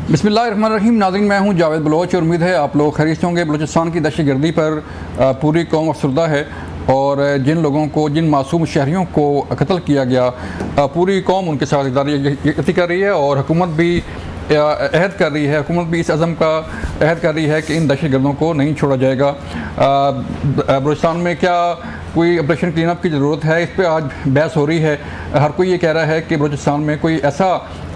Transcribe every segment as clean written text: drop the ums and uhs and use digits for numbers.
बिस्मिल्लाहिर्रहमानिर्रहीम। नाज़रीन, मैं हूं जावेद बलोच और उम्मीद है आप लोग खैरियत से होंगे। बलूचिस्तान की दहशतगर्दी पर पूरी कौम अफसरदा है और जिन लोगों को, जिन मासूम शहरियों को कत्ल किया गया, पूरी कौम उनके साथ यकती कर रही है और हुकूमत भी अहद कर रही है, हुकूमत भी इस अज़म का अहद कर रही है कि इन दहशतगर्दों को नहीं छोड़ा जाएगा। बलूचिस्तान में क्या कोई ऑपरेशन क्लीन अप की ज़रूरत है, इस पर आज बहस हो रही है। हर कोई ये कह रहा है कि बलूचिस्तान में कोई ऐसा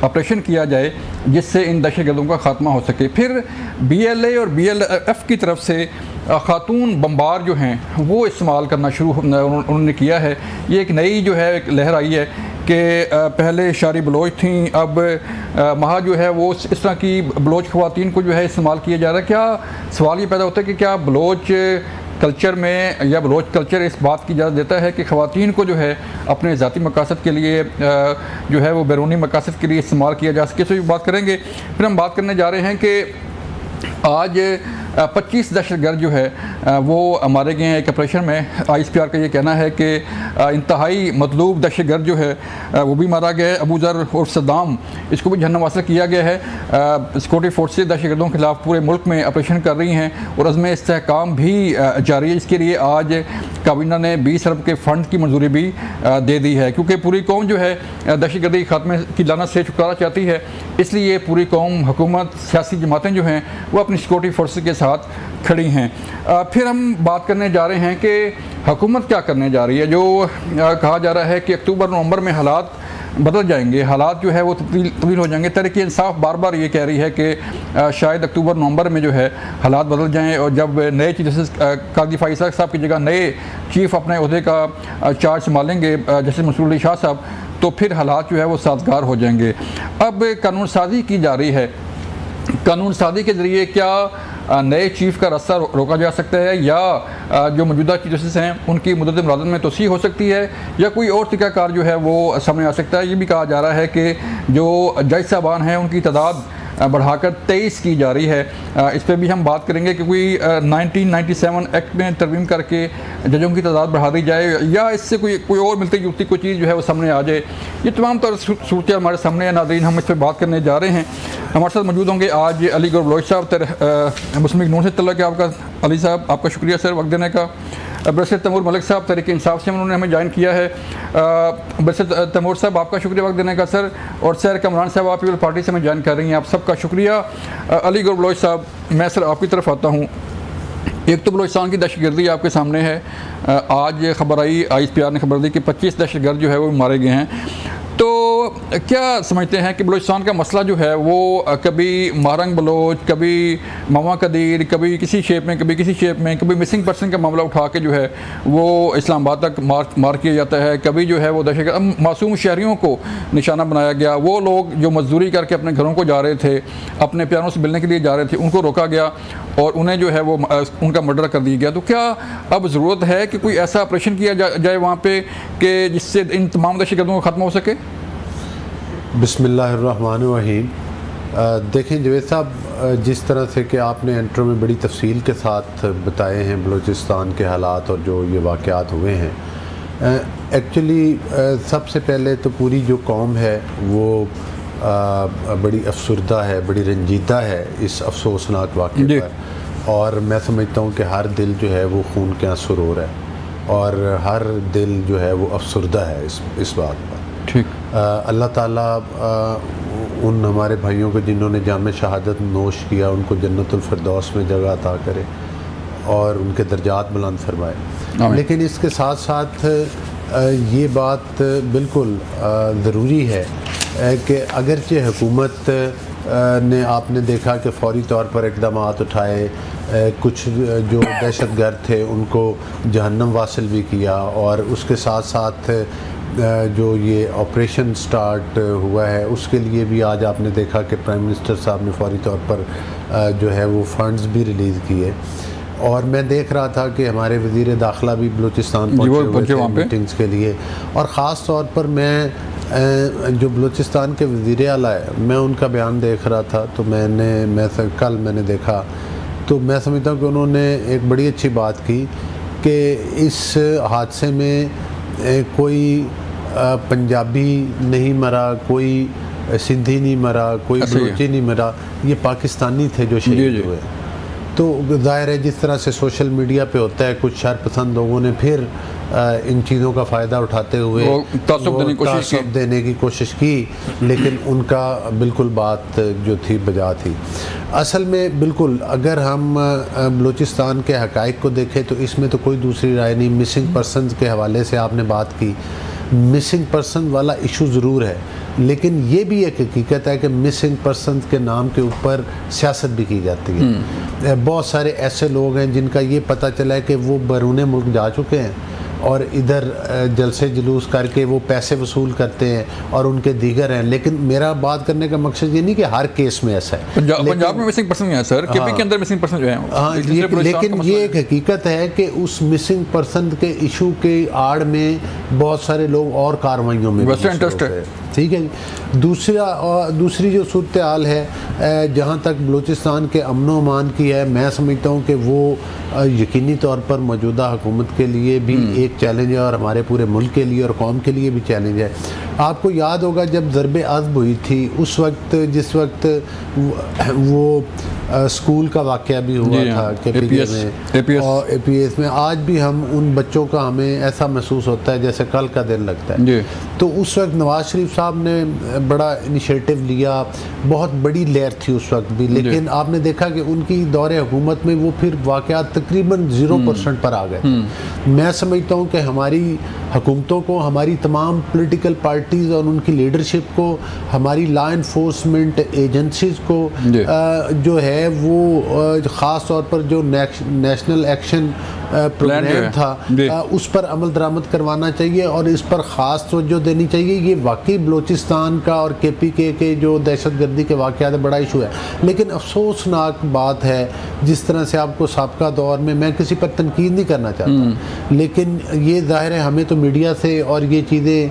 ऑपरेशन किया जाए जिससे इन दहशतगर्दों का खात्मा हो सके। फिर BLA और BLF की तरफ से खातून बम्बार जो हैं वो इस्तेमाल करना शुरू उन्होंने किया है। ये एक नई जो है एक लहर आई है कि पहले शारी बलोच थी, अब वहाँ जो है वो इस तरह की बलोच ख़वातीन को जो है इस्तेमाल किया जा रहा है। क्या सवाल ये पैदा होता है कि क्या बलोच कल्चर में या बलोच कल्चर इस बात की इजाज़त देता है कि ख़वातीन को जो है अपने ज़ाती मकासद के लिए जो है वो बैरूनी मकासद के लिए इस्तेमाल किया जा सके। तो बात करेंगे। फिर हम बात करने जा रहे हैं कि आज 25 दहशतगर्द जो है वो मारे गए हैं एक ऑपरेशन में। ISPR का ये कहना है कि इंतहाई मतलूब दहशतगर्द जो है वो भी मारा गया है। अबू ज़र और सद्दाम, इसको भी जहन्नम वासिल किया गया है। सिक्योरिटी फोर्सेज दहशतगर्दों के खिलाफ पूरे मुल्क में ऑपरेशन कर रही हैं और अज़्म इस्तेहकाम भी जारी है। इसके लिए आज काबीना ने 20 अरब के फ़ंड की मंजूरी भी दे दी है, क्योंकि पूरी कौम जो है दहशतगर्दी खात्मे की लानत से छुटकारा चाहती है। इसलिए पूरी कौम, हुकूमत, सियासी जमातें जो हैं वो अपनी सिक्योरिटी फोर्सेज के साथ खड़ी हैं। फिर हम बात करने जा रहे हैं कि हुकूमत क्या करने जा रही है। जो कहा जा रहा है कि अक्टूबर नवंबर में हालात बदल जाएंगे, हालात जो है वो तब्दील हो जाएंगे। तहरीक इंसाफ बार बार ये कह रही है कि शायद अक्टूबर नवंबर में जो है हालात बदल जाएं और जब नए चीफ जस्टिस काजी फाइज़ साहब की जगह नए चीफ अपने अहदे का चार्ज संभालेंगे, जस्टिस मंसूर अली शाह साहब, तो फिर हालात जो है वो साजगार हो जाएंगे। अब कानून साजी की जा रही है। कानून साजी के ज़रिए क्या नए चीफ़ का रास्ता रोका जा सकता है या जो मौजूदा चीफ जस्टिस हैं उनकी मुद्दत मुरादत में तोसी हो सकती है या कोई और तरीक़ाकार जो है वो सामने आ सकता है। ये भी कहा जा रहा है कि जो जज साहबान हैं उनकी तादाद बढ़ाकर 23 की जा रही है। इस पर भी हम बात करेंगे कि कोई 1997 एक्ट में तरमीम करके जजों की तादाद बढ़ा दी जाए या इससे कोई और मिलती जुलती कोई चीज़ जो है वो सामने आ जाए। ये तमाम तरह सूरत हमारे सामने है। नाज़रीन, हम इस पर बात करने जा रहे हैं। हमारे साथ मौजूद होंगे आज अली गौर बलोच साहब मुस्लिम लीग नून से तल्लुक़ है आपका। अली साहब, आपका शुक्रिया सर वक्त देने का। बरसत तैमूर मलिक साहब तहरीक इंसाफ से उन्होंने हमें ज्वाइन किया है। बरसत तैमूर साहब, आपका शुक्रिया वक्त देने का सर। और सैर कमरान साहब, आप पीपल पार्टी से हमें ज्वाइन कर रही हैं, आप सबका शुक्रिया। अली गौर बलोच साहब, मैं सर आपकी तरफ आता हूँ। एक तो बलूचिस्तान की दहशतगर्दी आपके सामने है। आज खबर आई, ISPR ने खबर दी कि 25 दहशतगर्द जो है वो मारे गए हैं। तो क्या समझते हैं कि बलूचिस्तान का मसला जो है वो कभी मारंग बलोच, कभी मामा कदीर, कभी किसी शेप में, कभी किसी शेप में, कभी मिसिंग पर्सन का मामला उठा के जो है वो इस्लामाबाद तक मार किया जाता है, कभी जो है वो दहशतगर्द मासूम शहरियों को निशाना बनाया गया। वो लोग जो मजदूरी करके अपने घरों को जा रहे थे, अपने प्यारों से मिलने के लिए जा रहे थे, उनको रोका गया और उन्हें जो है वो उनका मर्डर कर दिया गया। तो क्या अब ज़रूरत है कि कोई ऐसा ऑपरेशन किया जाए वहाँ पे कि जिससे इन तमाम दहशतगर्दों को ख़त्म हो सके? बिस्मिल्लाहिर्रहमानिर्रहीम। देखें जावेद साहब, जिस तरह से कि आपने इंट्रो में बड़ी तफसील के साथ बताए हैं बलूचिस्तान के हालात और जो ये वाक़यात हुए हैं, एक्चुअली सबसे पहले तो पूरी जो कौम है वो बड़ी अफसरदा है, बड़ी रंजीदा है इस अफसोसनाक वाक़े पर। और मैं समझता हूँ कि हर दिल जो है वो खून के आंसू रो रहा है और हर दिल जो है वो अफसरदा है इस बात पर। ठीक। अल्लाह ताला उन हमारे भाइयों को जिन्होंने जाम शहादत नोश किया उनको जन्नतुल फिरदौस में जगह अता करे और उनके दर्जात बुलंद फरमाए। लेकिन इसके साथ साथ ये बात बिल्कुल ज़रूरी है कि अगरचे हुकूमत ने, आपने देखा कि फ़ौरी तौर पर इक़दाम उठाए, कुछ जो दहशतगर्द थे उनको जहन्नम वासिल भी किया और उसके साथ साथ जो ये ऑपरेशन स्टार्ट हुआ है उसके लिए भी आज आपने देखा कि प्राइम मिनिस्टर साहब ने फ़ौरी तौर पर जो है वो फंड्स भी रिलीज़ किए। और मैं देख रहा था कि हमारे वज़ीर दाखिला भी बलूचिस्तान पहुँचे हुए थे मीटिंग्स के लिए। और ख़ास तौर पर मैं जो बलूचिस्तान के वज़ीर आला है, मैं उनका बयान देख रहा था तो कल मैंने देखा तो मैं समझता हूँ कि उन्होंने एक बड़ी अच्छी बात की कि इस हादसे में कोई पंजाबी नहीं मरा, कोई सिंधी नहीं मरा, कोई बलोची नहीं मरा, ये पाकिस्तानी थे जो शहीद हुए। तो ज़ाहिर है जिस तरह से सोशल मीडिया पे होता है, कुछ शरपसंद लोगों ने फिर इन चीज़ों का फ़ायदा उठाते हुए तासुब देने की कोशिश की, लेकिन उनका बिल्कुल बात जो थी बजा थी। असल में बिल्कुल अगर हम बलूचिस्तान के हक़ाइक़ को देखें तो इसमें तो कोई दूसरी राय नहीं। मिसिंग पर्सन के हवाले से आपने बात की, मिसिंग पर्सन वाला इशू ज़रूर है, लेकिन ये भी एक हकीकत है कि मिसिंग पर्सन के नाम के ऊपर सियासत भी की जाती है। बहुत सारे ऐसे लोग हैं जिनका ये पता चला है कि वो बैरून मुल्क जा चुके हैं और इधर जलसे जुलूस करके वो पैसे वसूल करते हैं और उनके दीगर हैं। लेकिन मेरा बात करने का मकसद ये नहीं कि हर केस में ऐसा है। पंजाब में मिसिंग पर्सन है सर, केपी के अंदर मिसिंग पर्सन जो है, हाँ, लेकिन ये एक हकीकत है कि उस मिसिंग पर्सन के इशू के आड़ में बहुत सारे लोग और कार्रवाइयों में इंटरेस्ट है। ठीक है जी। दूसरी जो सूरत हाल है जहाँ तक बलूचिस्तान के अमन व अमान की है, मैं समझता हूँ कि वो यकीनी तौर पर मौजूदा हुकूमत के लिए भी एक चैलेंज है और हमारे पूरे मुल्क के लिए और कौम के लिए भी चैलेंज है। आपको याद होगा जब ज़रबे अज़ब हुई थी उस वक्त, जिस वक्त वो स्कूल का वाक़या भी हुआ था KPK में और APS में, आज भी हम उन बच्चों का हमें ऐसा महसूस होता है जैसे कल का दिन लगता है। तो उस वक्त नवाज़ शरीफ साहब ने बड़ा इनिशिएटिव लिया, बहुत बड़ी लहर थी उस वक्त भी, लेकिन आपने देखा कि उनकी दौरे हुकूमत में वो फिर वाक़यात तकरीबन 0% पर आ गए। मैं समझता हूँ कि हमारी हुकूमतों को, हमारी तमाम पॉलिटिकल पार्टीज़ और उनकी लीडरशिप को, हमारी लॉ इन्फोर्समेंट एजेंसीज़ को जो है वो ख़ास तौर पर जो नेशनल एक्शन प्रोग्राम था उस पर अमल दरामद करवाना चाहिए और इस पर ख़ास तवज्जो देनी चाहिए। ये वाकई बलूचिस्तान का और KPK के जो दहशतगर्दी के वाक़यात है बड़ा इशू है, लेकिन अफसोसनाक बात है जिस तरह से आपको साबका दौर में, मैं किसी पर तनकीद नहीं करना चाहता, लेकिन ये ज़ाहिर है हमें तो मीडिया से और ये चीज़ें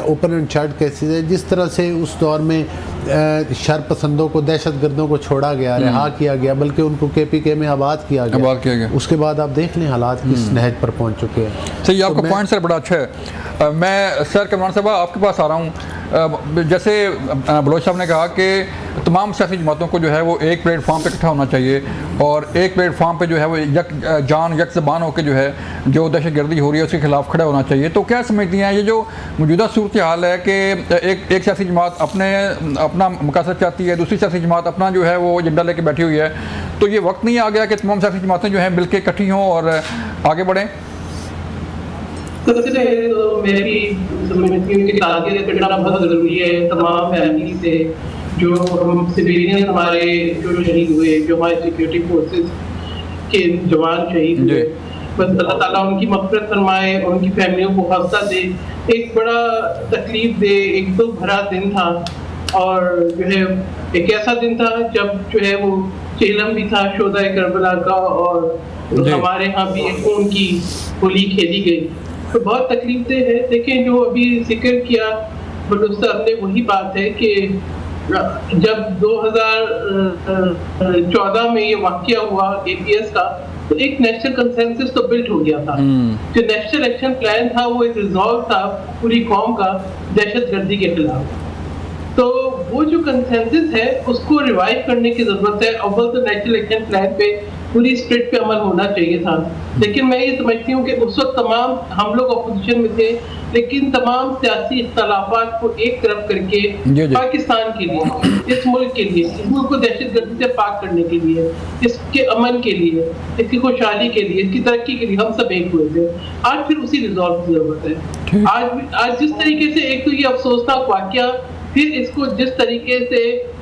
ओपन एंड शट केसेस है, जिस तरह से उस दौर में शरपसंदों को, दहशतगर्दों को छोड़ा गया, रिहा किया गया, बल्कि उनको KPK में आबाद किया गया। उसके बाद आप देख लें हालात किस नहज पर पहुंच चुके हैं। सही, आपका पॉइंट सर बड़ा अच्छा है। मैं सर कमरान साहब आपके पास आ रहा हूँ। जैसे बलोच साहब ने कहा कि तमाम सियासी जमातों को जो है वो एक प्लेटफॉर्म पे इकट्ठा होना चाहिए और एक प्लेटफॉर्म पे जो है वो यक ज़बान होकर जो है जो दहशतगर्दी हो रही है उसके खिलाफ खड़ा होना चाहिए। तो क्या समझती हैं ये जो मौजूदा सूरत हाल है कि एक सियासी जमात अपना मकसद चाहती है, दूसरी सियासी जमात अपना जो है वो एजेंडा लेके बैठी हुई है, तो ये वक्त नहीं आ गया कि तमाम सियासी जमातें जो हैं मिलकर इकट्ठी हों और आगे बढ़ें? सबसे पहले तो मैं भी समझती हूँ कि ताकत करना बहुत ज़रूरी है तमाम फैमिली से, जो सिविलियन हमारे जो शहीद हुए, जो हमारे सिक्योरिटी फोर्सेस के जवान शहीद हुए, बस अल्लाह ताला उनकी मग़फ़िरत फरमाए, उनकी फैमिलियों को हौसला दे। एक बड़ा तकलीफ दे, एक तो भरा दिन था और जो है एक ऐसा दिन था जब जो है वो चेलम भी था शोदा करबला का और हमारे यहाँ भी एक खून की होली खेली गई, तो बहुत तकलीफ दे है। लेकिन जो अभी जिक्र किया बलूचिस्तान ने वही बात है कि जब 2014 में ये वाक़या हुआ APS का, तो एक नेशनल कंसेंसस तो बिल्ट हो गया था। जो नेशनल एक्शन प्लान था वो एक रिजॉल्व था पूरी कौम का दहशतगर्दी के खिलाफ। तो वो जो कंसेंसस है उसको रिवाइव करने की जरूरत है। अव्वल तो नेशनल एक्शन प्लान पे पूरी स्टेट पे अमल होना चाहिए था, लेकिन मैं ये समझती हूँ कि उस वक्त तमाम हम लोग अपोजिशन में थे, लेकिन तमाम सियासी इख्तलाफात को एक तरफ करके पाकिस्तान के लिए, इस मुल्क के लिए, इस मुल्क को दहशतगर्दी से पाक करने के लिए, इसके अमन के लिए, इसकी खुशहाली के लिए, इसकी तरक्की के लिए हम सब एक हुए थे। आज फिर उसी रिजॉल्व की जरूरत है। आज जिस तरीके से एक तो ये अफसोसनाक वाक़या, फिर इसको जिस तरीके से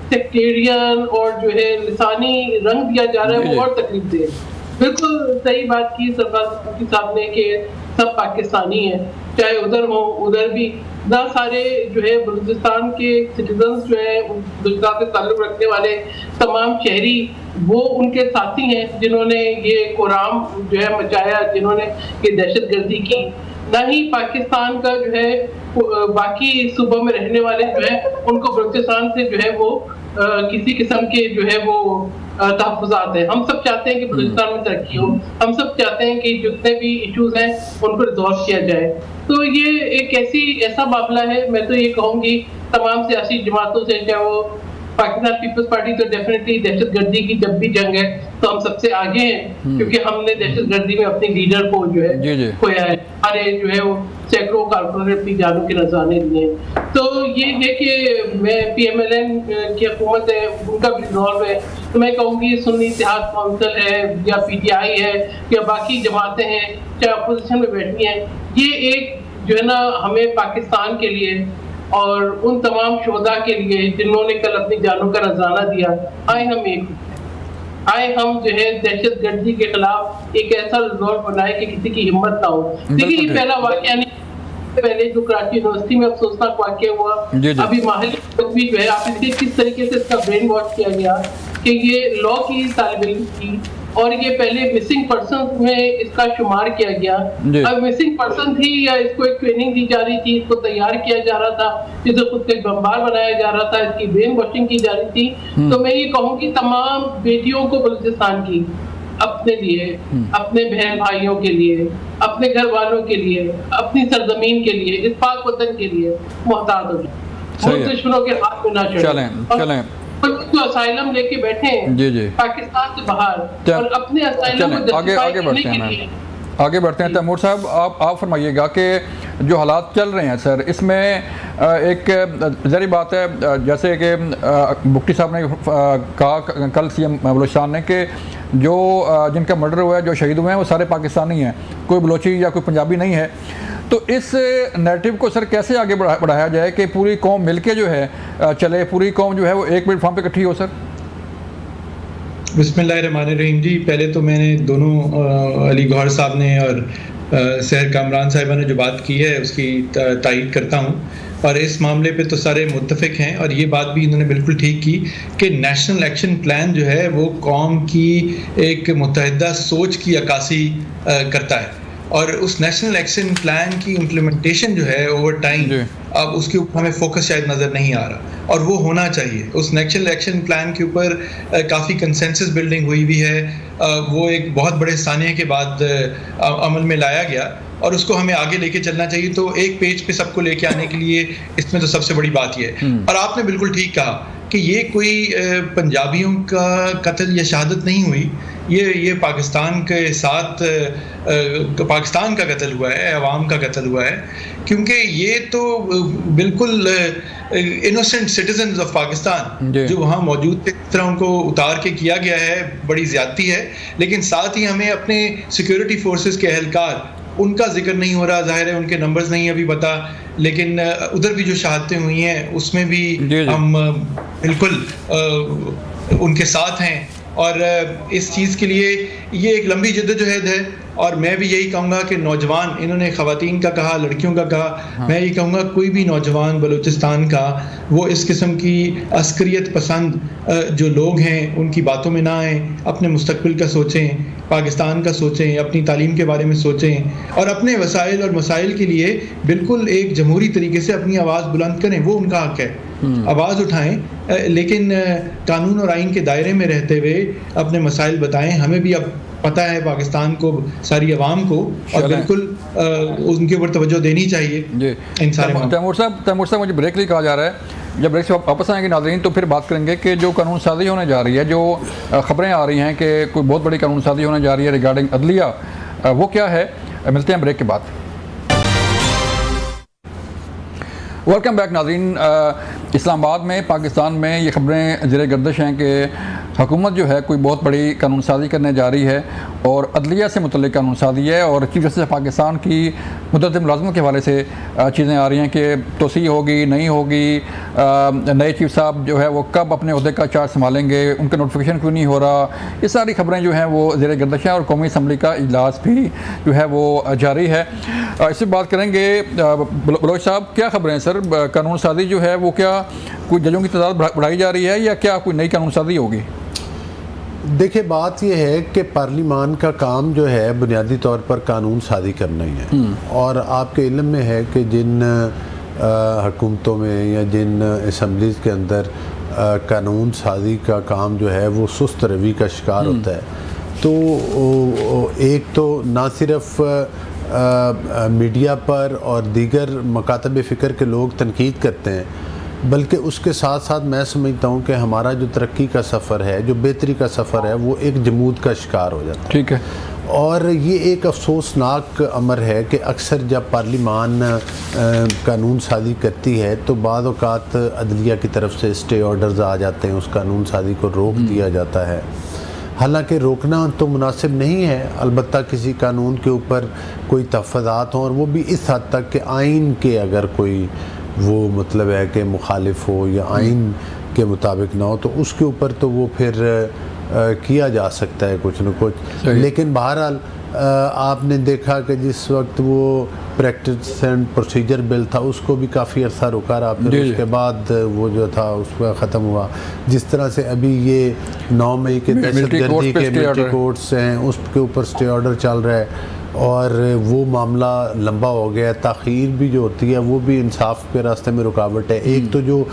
सेक्टेरियन और जो है लिसानी रंग दिया जा रहा है वो और तकलीफ दे। बिल्कुल सही बात की सरफराज साहब ने कि सब पाकिस्तानी हैं, चाहे उधर हो उधर भी ना, सारे जो है बलूचिस्तान के सिटीजन्स जो है बलूचिस्तान से ताल्लुक़ रखने वाले तमाम शहरी वो उनके साथी हैं जिन्होंने ये कोराम जो है मचाया, जिन्होंने ये दहशतगर्दी की। ना ही पाकिस्तान का जो है बाकी सूबों में रहने वाले जो है उनको बलूचिस्तान से जो है वो किसी किस्म के जो है वो तहफ़्फ़ुज़ात हैं। हम सब चाहते हैं कि बलूचिस्तान में तरक्की हो, हम सब चाहते हैं कि जितने भी इश्यूज हैं उनको रिजॉल्व किया जाए। तो ये एक ऐसा मामला है, मैं तो ये कहूँगी तमाम सियासी जमातों से, चाहे वो पाकिस्तान पीपल्स पार्टी तो डेफिनेटली दहशतगर्दी की जब भी जंग है तो हम सबसे आगे हैं, क्योंकि हमने दहशतगर्दी में अपने लीडर को जो है खोया है, हमारे जो है वो सैकड़ों कारपोरेट अपनी जानों के नजराने दिए। तो ये है कि मैं PMLN की हुकूमत है, उनका भी रिजॉल्व है, तो मैं कहूँगी सुन्नी इत्तेहाद काउंसिल है या PTI है या बाकी जमातें हैं चाहे अपोजिशन में बैठी हैं, ये एक जो है ना हमें पाकिस्तान के लिए और उन तमाम शोधा के लिए जिन्होंने कल अपनी जानों का नजराना दिया, आए हम जो है दहशतगर्दी के खिलाफ एक ऐसा रिजॉल्व बनाए कि किसी की हिम्मत ना हो। देखिए ये पहला वाकया नहीं, पहले जो कराची यूनिवर्सिटी में अफसोसनाक वाकया हुआ, अभी माहली भी जो है आप इसके किस तरीके से इसका ब्रेन वॉश किया गया कि ये लॉ की तालिब इल्म थी और ये पहले मिसिंग पर्सन में इसका शुमार किया गया। अब मिसिंग पर्सन थी या इसको एक ट्रेनिंग दी जा रही थी, इसको तैयार किया जा रहा था, इसे खुद को एक बमबार बनाया जा रहा था, इसकी ब्रेन वॉशिंग की जा रही थी। तो मैं ये कहूँगी तमाम बेटियों को बलूचिस्तान की अपने लिए, अपने बहन भाइयों के लिए, अपने घर वालों के लिए, अपनी सरजमीन के लिए, इस पाक वतन के लिए मुहताज हो जाए, दुश्मनों के हाथ में ना चलें। तो असाइलम लेके बैठे हैं पाकिस्तान से बाहर और अपने असाइलम को आगे बढ़ते हैं। तैमूर साहब आप फरमाइएगा कि जो हालात चल रहे हैं सर, इसमें एक ज़री बात है जैसे कि बुक्टी साहब ने कहा कल CM बलूचिस्तान ने कि जो जिनका मर्डर हुआ है, जो शहीद हुए हैं वो सारे पाकिस्तानी हैं, कोई बलोची या कोई पंजाबी नहीं है। तो इस नैरेटिव को सर कैसे आगे बढ़ाया जाए कि पूरी कौम मिलके जो है चले, पूरी कौम जो है वो एक प्लेटफॉर्म पे इकट्ठी हो सर? बिस्मिल्लाहिर्रहमानिर्रहीम जी, पहले तो मैंने दोनों अली गौहर साहब ने और सहर कामरान साहिबा ने जो बात की है उसकी तायीद करता हूँ, और इस मामले पे तो सारे मुत्तफिक हैं, और ये बात भी इन्होंने बिल्कुल ठीक की कि नेशनल एक्शन प्लान जो है वो कौम की एक मुत्तहिदा सोच की अक्कासी करता है, और उस नेशनल एक्शन प्लान की इम्प्लीमेंटेशन जो है ओवर टाइम अब उसके ऊपर हमें फोकस शायद नज़र नहीं आ रहा, और वो होना चाहिए। उस नेशनल एक्शन प्लान के ऊपर काफ़ी कंसेंसस बिल्डिंग हुई भी है, वो एक बहुत बड़े सानिये के बाद अमल में लाया गया और उसको हमें आगे लेके चलना चाहिए। तो एक पेज पे सबको लेके आने के लिए इसमें तो सबसे बड़ी बात ये है। और आपने बिल्कुल ठीक कहा कि ये कोई पंजाबियों का कत्ल या शहादत नहीं हुई, ये पाकिस्तान के साथ पाकिस्तान का कत्ल हुआ है, अवाम का कत्ल हुआ है, क्योंकि ये तो बिल्कुल इनोसेंट सिटीजन्स ऑफ पाकिस्तान जो वहाँ मौजूद थे, इस तरह उनको उतार के किया गया है, बड़ी ज़्यादती है। लेकिन साथ ही हमें अपने सिक्योरिटी फोर्सेस के एहलकार, उनका जिक्र नहीं हो रहा, जाहिर है उनके नंबर्स नहीं अभी पता, लेकिन उधर भी जो शहादतें हुई हैं उसमें भी हम बिल्कुल उनके साथ हैं, और इस चीज़ के लिए ये एक लंबी जद्दोजहद है। और मैं भी यही कहूँगा कि नौजवान, इन्होंने ख़वातीन का कहा, लड़कियों का कहा, मैं ये कहूँगा कोई भी नौजवान बलूचिस्तान का वो इस किस्म की अस्करियत पसंद जो लोग हैं उनकी बातों में ना आए, अपने मुस्तकबिल का सोचें, पाकिस्तान का सोचें, अपनी तालीम के बारे में सोचें और अपने वसाइल और मसाइल के लिए बिल्कुल एक जमहूरी तरीके से अपनी आवाज़ बुलंद करें। वो उनका हक है, आवाज़ उठाएं, लेकिन कानून और आइन के दायरे में रहते हुए अपने मसाइल बताएं। हमें भी अब पता है पाकिस्तान को, सारी आवाम को, और बिल्कुल उनके ऊपर तवज्जो देनी चाहिए इन सारे। तैमूर साहब मुझे ब्रेक लिए कहा जा रहा है, जब ब्रेक से वापस आएंगे नाज़रीन तो फिर बात करेंगे कि जो कानून साजी होने जा रही है, जो खबरें आ रही हैं कि कोई बहुत बड़ी कानून साजी होने जा रही है रिगार्डिंग अदलिया, वो क्या है। मिलते हैं ब्रेक के बाद। वेलकम बैक नाज़रीन। इस्लामाबाद में, पाकिस्तान में ये खबरें ज़ेरे गर्दिश हैं कि हुकूमत जो है कोई बहुत बड़ी कानून साजी करने जा रही है और अदलिया से मुतल्लिक़ कानून साजी है, और चीफ जस्टिस पाकिस्तान की मुद्दत मुलाज़मत के हवाले से चीज़ें आ रही हैं कि तोसी होगी नहीं होगी, नए चीफ साहब जो है वो कब अपने अहदे का चार्ज संभालेंगे, उनका नोटिफिकेशन क्यों नहीं हो रहा। ये सारी खबरें जो हैं वो ज़ेरे गर्दिश हैं और कौमी असम्बली का इजलास भी जो है वो जारी है। इससे बात करेंगे बलोच साहब, क्या खबरें हैं सर, कानून साजी जो है वो क्या कोई जजों की तादाद बढ़ाई जा रही है या क्या कोई नई कानून साजी होगी? देखिए, बात यह है कि पार्लिमान का काम जो है बुनियादी तौर पर कानून साजी करना ही है, और आपके इल्म में है कि जिन हुकूमतों में या जिन असम्बलीज़ के अंदर कानून साजी का काम जो है वो सुस्त रवि का शिकार होता है। तो एक तो ना सिर्फ मीडिया पर और दीगर मकातब फ़िक्र के लोग तनकीद करते हैं, बल्कि उसके साथ साथ मैं समझता हूँ कि हमारा जो तरक्की का सफ़र है, जो बेहतरी का सफ़र है, वो एक जमूद का शिकार हो जाता है। ठीक है। और ये एक अफसोसनाक अमर है कि अक्सर जब पार्लिमान कानून साजी करती है तो बाद औक़ात अदलिया की तरफ से स्टे ऑर्डर्स आ जाते हैं, उस कानून साजी को रोक दिया जाता है। हालांकि रोकना तो मुनासिब नहीं है, अलबत्ता किसी कानून के ऊपर कोई तहफ़्फ़ुज़ात हों और वो भी इस हद तक कि आइन के अगर कोई वो मतलब है कि मुखालिफ हो या आइन के मुताबिक ना हो तो उसके ऊपर तो वो फिर किया जा सकता है कुछ न कुछ। लेकिन बहरहाल आपने देखा कि जिस वक्त वो प्रैक्टिस एंड प्रोसीजर बिल था उसको भी काफ़ी अर्सा रुका रहा, फिर उसके बाद वो जो था उसका ख़त्म हुआ। जिस तरह से अभी ये 9 मई के दहशतगर्दी के मिलिट्री कोर्ट्स हैं उसके ऊपर स्टे ऑर्डर चल रहा है और वो मामला लंबा हो गया। ताख़ीर भी जो होती है वो भी इंसाफ के रास्ते में रुकावट है। एक तो जो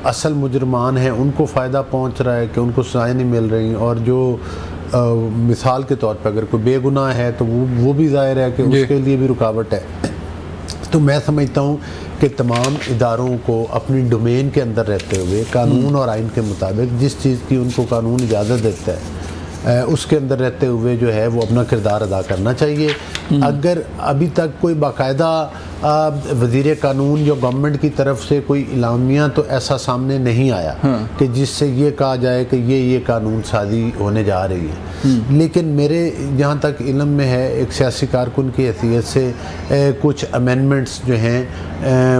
असल मुजरमान हैं उनको फ़ायदा पहुंच रहा है कि उनको सज़ाएं नहीं मिल रही, और जो मिसाल के तौर पर अगर कोई बेगुनाह है तो वो भी ज़ाहिर है कि उसके लिए भी रुकावट है। तो मैं समझता हूँ कि तमाम इदारों को अपनी डोमेन के अंदर रहते हुए कानून और आइन के मुताबिक जिस चीज़ की उनको कानून इजाज़त देता है उसके अंदर रहते हुए जो है वो अपना किरदार अदा करना चाहिए। अगर अभी तक कोई बाकायदा वज़ीर कानून या गवर्नमेंट की तरफ से कोई इलामिया तो ऐसा सामने नहीं आया कि जिससे ये कहा जाए कि ये कानून साजी होने जा रही है। लेकिन मेरे जहाँ तक इल्म में है, एक सियासी कारकुन की हैसियत से कुछ अमेंडमेंट्स जो हैं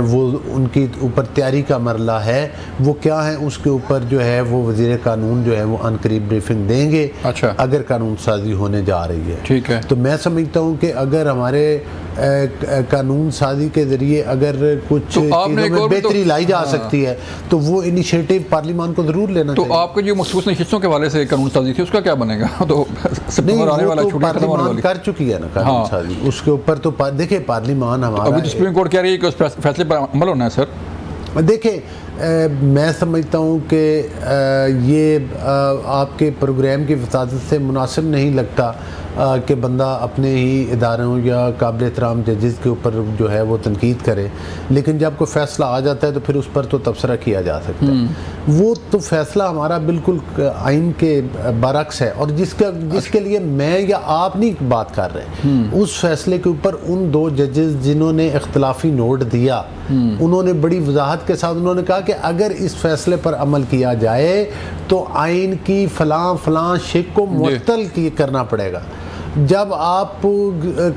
वो उनकी ऊपर तैयारी का मरला है। वो क्या है उसके ऊपर जो है वो वज़ीर कानून जो है वो अनकरीब ब्रीफिंग देंगे। अच्छा। अगर कानून साजी होने जा रही है। ठीक है। तो मैं समझता हूँ कि अगर हमारे कानून साजी के ज़रिए अगर कुछ चीज़ों में बेहतरी लाई जा सकती है तो वो इनिशिएटिव पार्लिमान को ज़रूर लेना चाहिए। तो आपके जो मखसूस नशिस्तों के वाले से कानून साजी थी उसका क्या बनेगा? तो नहीं, आने वाला पार्लिमान कर चुकी है ना कानून साजी, उसके ऊपर तो देखिए पार्लिमान हमारा अभी तो सुप्रीम कोर्ट कह रही है कि उस फैसले पर अमल होना है। सर देखिए मैं समझता हूँ कि ये आपके प्रोग्राम की वसादत से मुनासिब नहीं लगता कि बंदा अपने ही इदारों या काबिल एहतराम जजेस के ऊपर जो है वो तनकीद करे, लेकिन जब कोई फ़ैसला आ जाता है तो फिर उस पर तो तबसरा किया जा सकता है। वो तो फ़ैसला हमारा बिल्कुल आइन के बरक्स है और जिसके लिए मैं या आप नहीं बात कर रहे, उस फैसले के ऊपर उन 2 जजेस जिन्होंने इख्तलाफी नोट दिया उन्होंने बड़ी वजाहत के साथ उन्होंने कहा कि अगर इस फैसले पर अमल किया जाए तो आइन की फलां शिक को मुअत्तल करना पड़ेगा। जब आप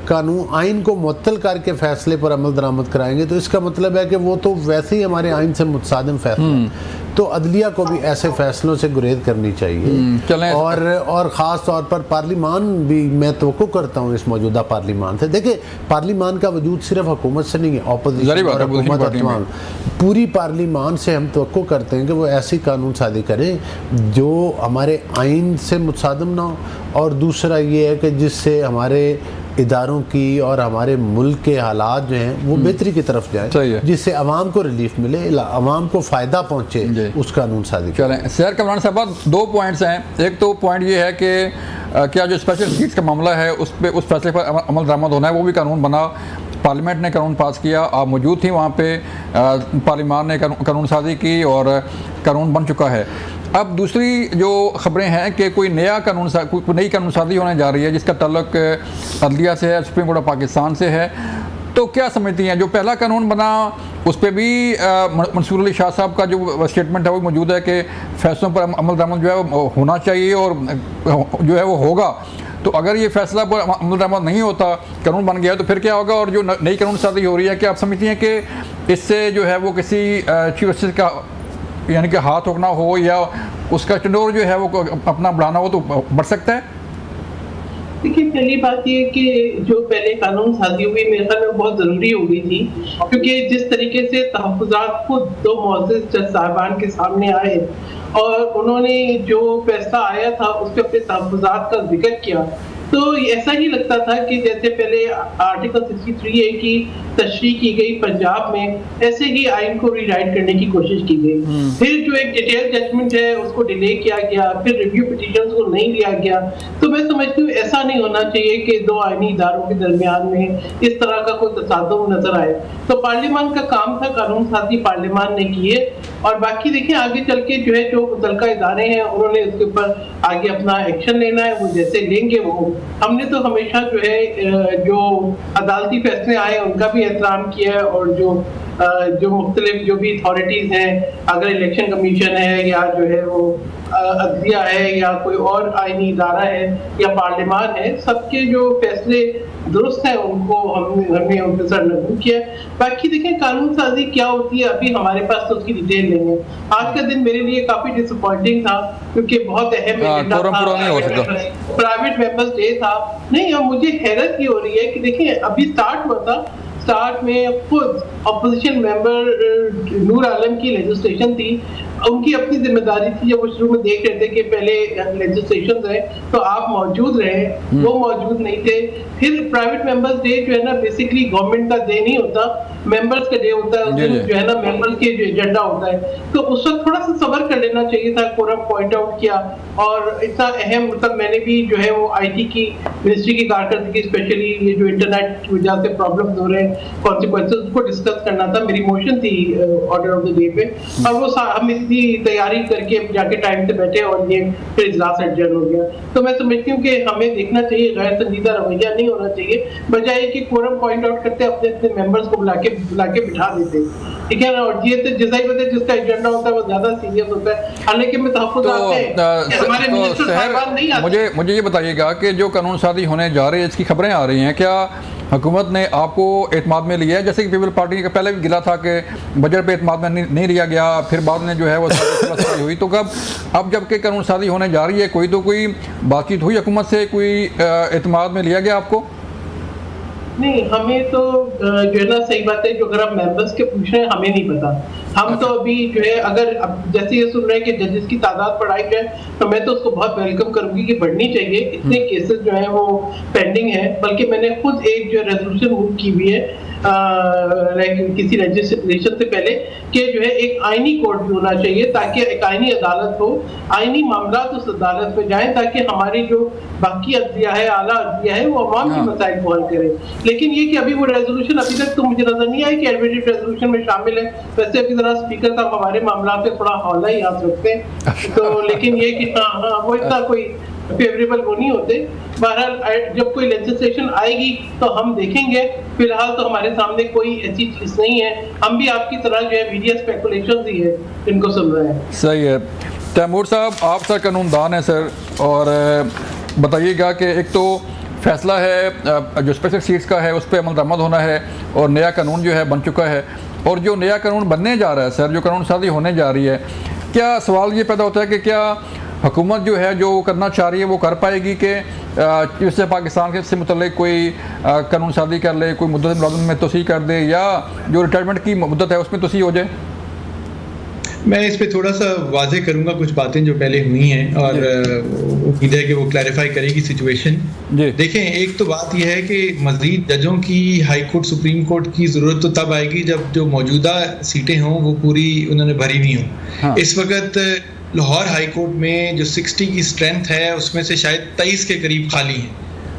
कानून आइन को मुअत्तल करके फैसले पर अमल दरामद कराएंगे तो इसका मतलब है कि वो तो वैसे ही हमारे आइन से मुतसादिम फैसला है। तो अदलिया को भी ऐसे फैसलों से गुरेज करनी चाहिए और ख़ास तौर पर पार्लिमान भी मैं तवक्को करता हूँ इस मौजूदा पार्लिमान से। देखिए पार्लिमान का वजूद सिर्फ हुकूमत से नहीं है, अपोजिशन और हुकूमत पूरी पार्लिमान से हम तवक्को करते हैं कि वो ऐसी कानून साजी करें जो हमारे आइन से मुतसादिम ना हो, और दूसरा ये है कि जिससे हमारे इदारों की और हमारे मुल्क के हालात जो हैं वो बेहतरी की तरफ जाए, जिससे आवाम को रिलीफ मिले, आवाम को फ़ायदा पहुँचे, उस कानून साजी। चलें सैर कमरान साहब, 2 पॉइंट्स हैं। एक तो पॉइंट ये है कि क्या जो स्पेशल सीट्स का मामला है उस फैसले पर अमल दरामद होना है, वो भी कानून बना, पार्लियामेंट ने कानून पास किया, आप मौजूद थी वहाँ पे, पार्लियामान ने कानून साजी की और कानून बन चुका है। अब दूसरी जो ख़बरें हैं कि कोई नई कानून साजी होने जा रही है जिसका ताल्लुक अदलिया से है, सुप्रीम कोर्ट ऑफ पाकिस्तान से है। तो क्या समझती हैं जो पहला कानून बना उस पर भी मंसूर अली शाह साहब का जो स्टेटमेंट है वो मौजूद है कि फैसलों पर अमल दरामद जो है वो होना चाहिए और जो है वो होगा। तो अगर ये फैसला पर अमल दरामद नहीं होता, कानून बन गया तो फिर क्या होगा? और जो नई कानून साजी हो रही है, क्या आप समझती हैं कि इससे जो है वो किसी चीफ जस्टिस का यानी कि हाथ रोकना हो या उसका टेंडर जो है वो अपना बढ़ाना हो तो बढ़ सकता है? देखिए पहली बात ये कि जो पहले कानून साजी हुई मेरे ख्याल में बहुत ज़रूरी हो गई थी, क्योंकि जिस तरीके से तहफ़्फ़ुज़ात खुद 2 मुअज़्ज़िज़ जज साहिबान के सामने आए और उन्होंने जो फैसला आया था उस पर अपने तहफ़्फ़ुज़ात का जिक्र किया तो ऐसा ही लगता था कि जैसे पहले आर्टिकल 63A की तशरीह की गई पंजाब में, ऐसे ही आइन को रीराइट करने की कोशिश की गई। फिर जो एक डिटेल जजमेंट है उसको डिले किया गया, फिर रिव्यू पिटीशंस को नहीं लिया गया। तो मैं समझती हूँ ऐसा नहीं होना चाहिए कि दो आईनी इदारों के दरमियान में इस तरह का कोई तसादुम नजर आए। तो पार्लियामान का काम था, कानून साजी पार्लियामान ने की है, और बाकी देखिए आगे चल के जो है जो मुतल्लिका इदारे हैं उन्होंने उसके ऊपर आगे अपना एक्शन लेना है, वो जैसे लेंगे वो। हमने तो हमेशा जो है जो अदालती फैसले आए उनका भी एहतराम किया है, और जो मुख्तलिफ जो भी अथॉरिटीज हैं, अगर इलेक्शन कमीशन है या जो है वो अदलिया है या कोई और आईनी इदारा है या पार्लियामान है, सबके जो फैसले दुरुस्त है उनको हमने उनके सर नगू किया। बाकी देखें कानून साजी क्या होती है, अभी हमारे पास तो उसकी डिटेल नहीं है। आज का दिन मेरे लिए काफी डिसअपॉइंटिंग था क्योंकि बहुत अहम एजेंडा था, प्राइवेट मेंबर्स डे था। नहीं, अब मुझे हैरत ये हो रही है कि देखिए अभी स्टार्ट हुआ था, स्टार्ट में खुद अपोजिशन मेंबर नूर आलम की लेजिस्लेशन थी, उनकी अपनी जिम्मेदारी थी, जब वो शुरू में देख रहे थे कि पहले लेजिस्लेशन है तो आप मौजूद रहे, वो मौजूद नहीं थे। फिर प्राइवेट मेंबर्स डे जो है ना बेसिकली गवर्नमेंट का डे नहीं होता, मेंबर्स का डे होता है, उस दिन जो है ना मेंबर के जो एजेंडा होता है, तो उस वक्त थोड़ा सा सब्र कर लेना चाहिए था। कोरम पॉइंट आउट किया, और इतना अहम मतलब मैंने भी जो है वो IT की मिनिस्ट्री की कारकर्दगी, स्पेशली ये जो इंटरनेट की वजह से प्रॉब्लम्स हो रहे हैं, कॉन्सिक्वेंसेस, उसको डिस्कस करना था। मेरी मोशन थी ऑर्डर ऑफ द डे पे, और वो हम इतनी तैयारी करके जाके टाइम से बैठे और ये फिर इजलास एडजर्न हो गया। तो मैं समझती हूँ कि हमें देखना चाहिए, गैर संजीदा रवैया नहीं होना चाहिए, बजाय कि कोरम पॉइंट आउट करते अपने अपने मेंबर्स को बुला के बिठा देते, ठीक है ना। और ये तो जैसा ही बताए जिसका एजेंडा होता है वो ज्यादा सीरियस होता है, हालांकि में तहफ़्फ़ुज़ आते हैं हमारे मिनिस्टर साहिबान नहीं आते। मुझे ये बताइएगा कि जो कानून साजी होने जा रही है, इसकी खबरें आ रही हैं, क्या हुकूमत ने आपको एतमाद में लिया है? जैसे कि पीपल पार्टी का पहले भी गिला था कि बजट पे एतमाद में नहीं लिया गया, फिर बाद में जो है वो हुई, तो कब अब जबकि कानून साजी होने जा रही है कोई बातचीत हुई हुकूमत से, कोई एतमाद में लिया गया आपको? नहीं, हमें तो जो है ना सही बात है, जो अगर आप मेंबर्स के पूछ रहे हैं हमें नहीं पता। हम तो अभी जो है अगर अब जैसे ये सुन रहे हैं कि जजेस की तादाद बढ़ाई जाए, तो मैं तो उसको बहुत वेलकम करूंगी कि बढ़नी चाहिए। इतने केसेस जो है वो पेंडिंग है, बल्कि मैंने खुद एक जो रेजोल्यूशन मूव की हुई है किसी लेजिस्लेशन से पहले कि जो है एक आईनी कोर्ट भी होना चाहिए, ताकि एक आईनी अदालत हो, आईनी मामला उस अदालत में जाए, ताकि हमारी जो बाकी अदलिया है, आला अदलिया है, वो अवाम के मसाइल को हल करे। लेकिन ये कि अभी वो रेजोल्यूशन अभी तक तो मुझे नजर नहीं आई कि एडमिटेड रेजोल्यूशन में शामिल है। वैसे अभी जरा स्पीकर साहब हमारे मामला पे थोड़ा हौला ही याद रखते हैं, तो लेकिन ये कि हाँ वो इतना कोई फेवरेबल वो नहीं होते। बहरहाल जब कोई लेजिस्लेशन आएगी तो हम देखेंगे, फिलहाल तो हमारे सामने कोई ऐसी चीज नहीं है। हम भी आपकी तरह जो है मीडिया स्पेकुलेशंस ही है इनको सुन रहे हैं। सही है। तैमूर साहब, आप सर कानूनदान हैं सर, और बताइएगा कि एक तो फैसला है जो स्पेशल सीट्स का है उस पर अमल दरामद होना है, और नया कानून जो है बन चुका है, और जो नया कानून बनने जा रहा है सर, जो कानून साजी होने जा रही है, क्या सवाल ये पैदा होता है कि क्या हुकूमत जो है जो करना चाह रही है वो कर पाएगी कि जिससे पाकिस्तान के से मुतल्लिक कोई कानून साजी कर ले, कोई मुद्दत मुलाज़मत में तोसी कर दे, या जो रिटायरमेंट की मुद्दत है उसमें तोसी हो जाए? मैं इस पे थोड़ा सा वाजे करूंगा कुछ बातें जो पहले हुई हैं, और उम्मीद है कि वो क्लैरिफाई करेगी सिचुएशन। देखें, एक तो बात यह है कि मज़ीद जजों की हाई कोर्ट, सुप्रीम कोर्ट की ज़रूरत तो तब आएगी जब जो मौजूदा सीटें हों वो पूरी उन्होंने भरी नहीं हो। इस वक्त लाहौर हाई कोर्ट में जो 60 की स्ट्रेंथ है उसमें से शायद 23 के करीब खाली हैं,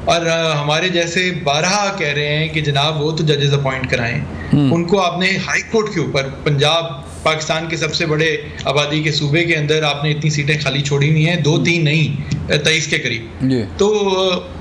और हमारे जैसे 12 कह रहे हैं कि जनाब वो तो जजेस अपॉइंट कराएं। उनको आपने हाई कोर्ट के ऊपर, पंजाब पाकिस्तान के सबसे बड़े आबादी के सूबे के अंदर आपने इतनी सीटें खाली छोड़ी हुई हैं, 2-3 नहीं, 23 के करीब, तो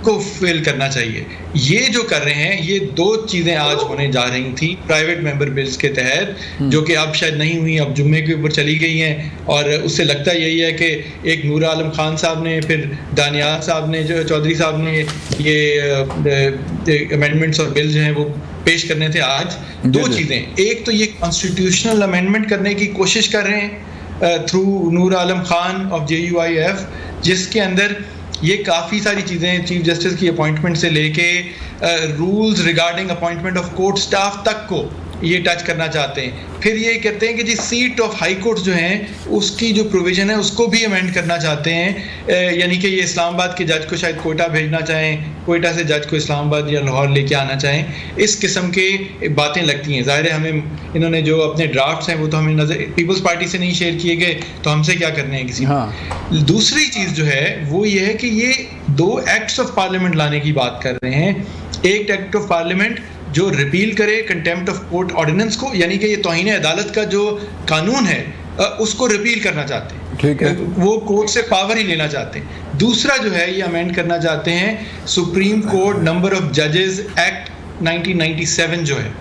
को फिल करना चाहिए। ये जो कर रहे हैं, ये 2 चीज़ें आज होने जा रही थी प्राइवेट मेंबर बिल्स के तहत, जो कि अब शायद नहीं हुई, अब जुम्मे के ऊपर चली गई हैं। और उससे लगता यही है कि एक नूर आलम खान साहब ने, फिर दानियाल साहब ने, जो चौधरी साहब ने ये अमेंडमेंट्स और बिल जो हैं वो पेश करने थे आज। 2 चीज़ें, एक तो ये कॉन्स्टिट्यूशनल अमेंडमेंट करने की कोशिश कर रहे हैं through Noor Alam Khan of JUIF, जिसके अंदर ये काफ़ी सारी चीज़ें चीफ जस्टिस की अपॉइंटमेंट से लेके rules regarding appointment of court staff तक को ये टच करना चाहते हैं। फिर ये कहते हैं कि जी सीट ऑफ हाई कोर्ट जो हैं उसकी जो प्रोविज़न है उसको भी अमेंड करना चाहते हैं, यानी कि ये इस्लामाबाद के जज को शायद कोयटा भेजना चाहें, कोयटा से जज को इस्लामाबाद या लाहौर लेके आना चाहें। इस किस्म के बातें लगती हैं। ज़ाहिर है हमें इन्होंने जो अपने ड्राफ्ट्स हैं वो तो हमें नज़र पीपल्स पार्टी से नहीं शेयर किए गए, तो हमसे क्या करने हैं किसी। हाँ। दूसरी चीज़ जो है वो ये है कि ये 2 एक्ट्स ऑफ पार्लियामेंट लाने की बात कर रहे हैं। एक एक्ट ऑफ पार्लियामेंट जो रिपील करे कंटेम्प्ट ऑफ कोर्ट ऑर्डिनेंस को, यानी कि ये तौहीन अदालत का जो कानून है उसको रिपील करना चाहते हैं, ठीक है, वो कोर्ट से पावर ही लेना चाहते हैं। दूसरा जो है ये अमेंड करना चाहते हैं सुप्रीम कोर्ट नंबर ऑफ जजेस एक्ट 1997 जो है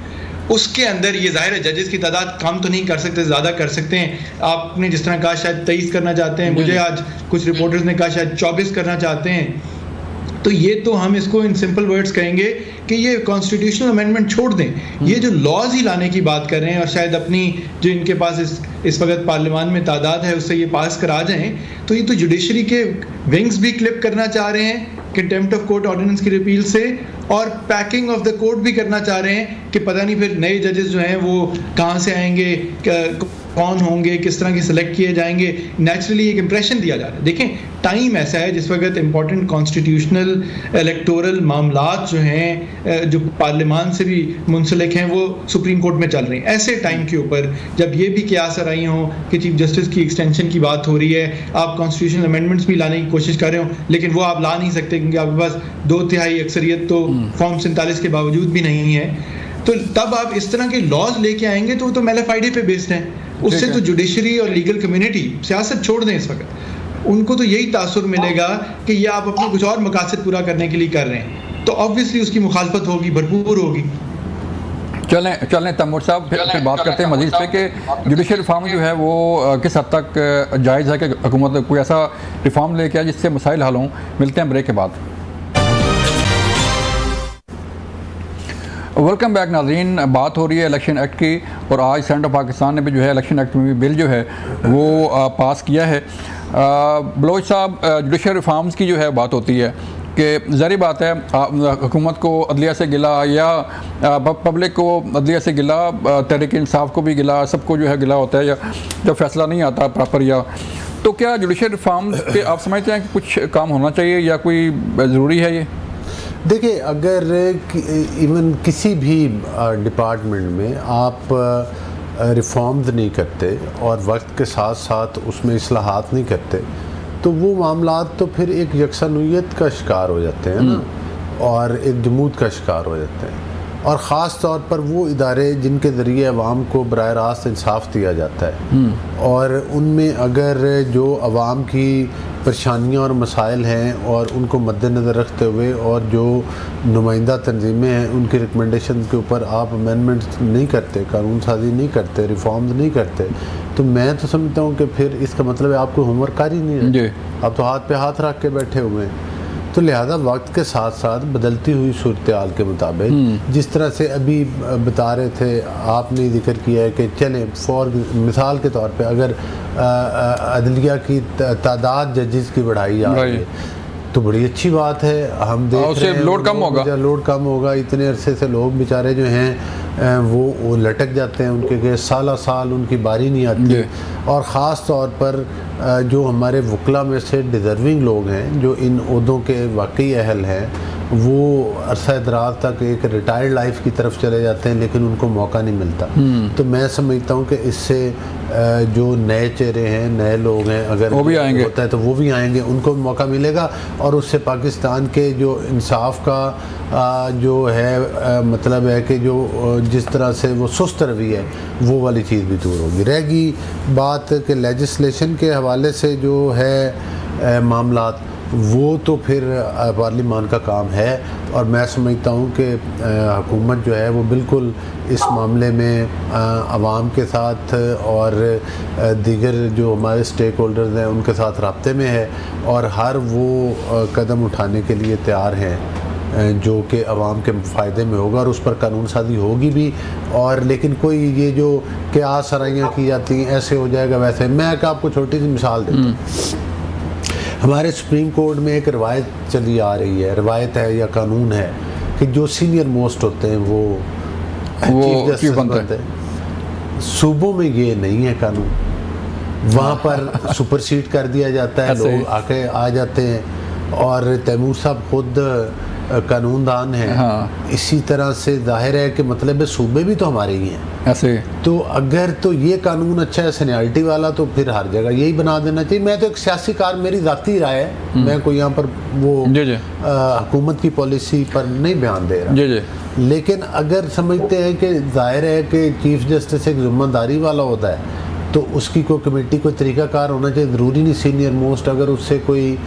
उसके अंदर। ये जाहिर है जजेस की तादाद कम तो नहीं कर सकते, ज़्यादा कर सकते हैं। आपने जिस तरह कहा शायद 23 करना चाहते हैं, मुझे आज कुछ रिपोर्टर्स ने कहा शायद 24 करना चाहते हैं। तो ये तो हम इसको इन सिंपल वर्ड्स कहेंगे कि ये कॉन्स्टिट्यूशनल अमेंडमेंट छोड़ दें। ये जो लॉज ही लाने की बात कर रहे हैं और शायद अपनी जो इनके पास इस वक्त पार्लियामान में तादाद है उससे ये पास करा जाएं, तो ये तो जुडिशरी के विंग्स भी क्लिप करना चाह रहे हैं कंटेम्प्ट ऑफ कोर्ट ऑर्डिनेंस की रिपील से, और पैकिंग ऑफ द कोर्ट भी करना चाह रहे हैं कि पता नहीं फिर नए जजेस जो हैं वो कहाँ से आएंगे, कौन होंगे, किस तरह के सिलेक्ट किए जाएंगे। नेचुरली एक इंप्रेशन दिया जा रहा है। देखें टाइम ऐसा है जिस वक्त इंपॉर्टेंट कॉन्स्टिट्यूशनल इलेक्टोरल मामलात जो हैं जो पार्लियामान से भी मुंसलिक हैं वो सुप्रीम कोर्ट में चल रही हैं। ऐसे टाइम के ऊपर जब ये भी क्यास आई हों कि चीफ जस्टिस की एक्सटेंशन की बात हो रही है, आप कॉन्स्टिट्यूशनल अमेंडमेंट्स भी लाने की कोशिश कर रहे हो, लेकिन वो आप ला नहीं सकते क्योंकि आपके पास 2/3 अक्सरियत तो फॉर्म 47 के बावजूद भी नहीं है। तो तब आप इस तरह के लॉज लेके आएंगे तो वो तो मेलाफाइडे पे बेस्ड हैं। उससे तो जुडिशरी और लीगल कम्युनिटी सियासत छोड़ दें इस वक्त, उनको तो यही तासुर मिलेगा कि ये आप अपने कुछ और मकासद पूरा करने के लिए कर रहे हैं, तो ऑब्वियसली उसकी मुखालफत होगी, भरपूर होगी। चलें तैमूर साहब, फिर बात करते हैं मजीद पे कि जुडिशल रिफॉर्म जो है वो किस हद तक जायज़ है कि हुकूमत कोई ऐसा रिफॉर्म लेके आए जिससे मसाइल हल हों। मिलते हैं ब्रेक के बाद। वेलकम बैक नाज़रीन, बात हो रही है इलेक्शन एक्ट की, और आज सेनेट ऑफ पाकिस्तान ने भी जो है इलेक्शन एक्ट में भी बिल जो है वो पास किया है। बलोच साहब, जुडिशल रिफॉर्म्स की जो है बात होती है कि ज़ाहिर बात है हुकूमत को अदलिया से गिला या पब्लिक को अदलिया से गिला, तहरीक इंसाफ को भी गिला, सबको जो है गिला होता है या जब फैसला नहीं आता प्रॉपर। या तो क्या जुडिशल रिफॉर्म पे आप समझते हैं कि कुछ काम होना चाहिए या कोई ज़रूरी है ये? देखिए, अगर इवन किसी भी डिपार्टमेंट में आप रिफॉर्म्स नहीं करते और वक्त के साथ साथ उसमें इस्लाहात नहीं करते तो वो मामलात तो फिर एक यकसनूयत का शिकार हो जाते हैं ना, और एक जमूद का शिकार हो जाते हैं। और ख़ास तौर पर वो इदारे जिनके ज़रिए अवाम को बराह रास्त इंसाफ दिया जाता है, और उनमें अगर जो अवाम की परेशानियाँ और मसाइल हैं और उनको मद्देनज़र रखते हुए और जो नुमाइंदा तंजीमें हैं उनकी रिकमेंडेशन के ऊपर आप अमेंडमेंट्स नहीं करते, कानून साजी नहीं करते, रिफॉर्म्स नहीं करते, तो मैं तो समझता हूँ कि फिर इसका मतलब है आपको होमवर्क कार ही नहीं है, आप तो हाथ पे हाथ रख के बैठे हुए हैं। तो लिहाजा वक्त के साथ साथ बदलती हुई सूरत हाल के मुताबिक, जिस तरह से अभी बता रहे थे, आपने जिक्र किया है कि चलें फॉर मिसाल के तौर पे अगर अदलिया की तादाद जजेस की बढ़ाई जा रही है तो बड़ी अच्छी बात है। हम देख रहे हैं लोड कम होगा। इतने अरसे से लोग बेचारे जो हैं वो लटक जाते हैं, उनके के साल उनकी बारी नहीं आती। और ख़ास तौर पर जो हमारे वकला में से डिज़र्विंग लोग हैं जो इन ओहदों के वाकई अहल हैं, वो अरसा दराज तक एक रिटायर्ड लाइफ की तरफ चले जाते हैं लेकिन उनको मौका नहीं मिलता। तो मैं समझता हूँ कि इससे जो नए चेहरे हैं, नए लोग हैं, अगर वो भी आएंगे होता है तो वो भी आएंगे, उनको मौका मिलेगा, और उससे पाकिस्तान के जो इंसाफ का जो है मतलब है कि जो जिस तरह से वो सुस्त रवि है वो वाली चीज़ भी दूर होगी। रहेगी बात कि लेजिस्लेशन के हवाले से जो है मामलात, वो तो फिर पार्लियामान का काम है, और मैं समझता हूँ कि हुकूमत जो है वो बिल्कुल इस मामले में आवाम के साथ और दीगर जो हमारे स्टेक होल्डर्स हैं उनके साथ राब्ते में है, और हर वो कदम उठाने के लिए तैयार हैं जो कि आवाम के फ़ायदे में होगा, और उस पर कानून साजी होगी भी। और लेकिन कोई ये जो क्या सराइयाँ की जाती हैं, ऐसे हो जाएगा वैसे, मैं आपको छोटी सी मिसाल देता हूँ। हमारे सुप्रीम कोर्ट में एक रवायत चली आ रही है, रवायत है या कानून है कि जो सीनियर मोस्ट होते हैं वो वो चीफ बनते हैं। सूबों में ये नहीं है कानून, वहाँ पर सुपरसीड कर दिया जाता है, लोग आके आ जाते हैं, और तैमूर साहब खुद कानूनदान है। हाँ। इसी तरह से जाहिर है कि मतलब सूबे भी तो हमारे ही हैं ऐसे। तो अगर तो ये कानून अच्छा है सीनियरिटी वाला, तो फिर हर जगह यही बना देना चाहिए। मैं तो एक सियासी कार, मेरी ज़ाती राय है, मैं कोई यहाँ पर वो हुकूमत की पॉलिसी पर नहीं बयान दे रहा। लेकिन अगर समझते हैं कि जाहिर है कि चीफ जस्टिस एक जिम्मेदारी वाला होता है, तो उसकी कोई कमेटी, कोई तरीक़ाकार होना चाहिए। ज़रूरी नहीं सीनियर मोस्ट, अगर उससे कोई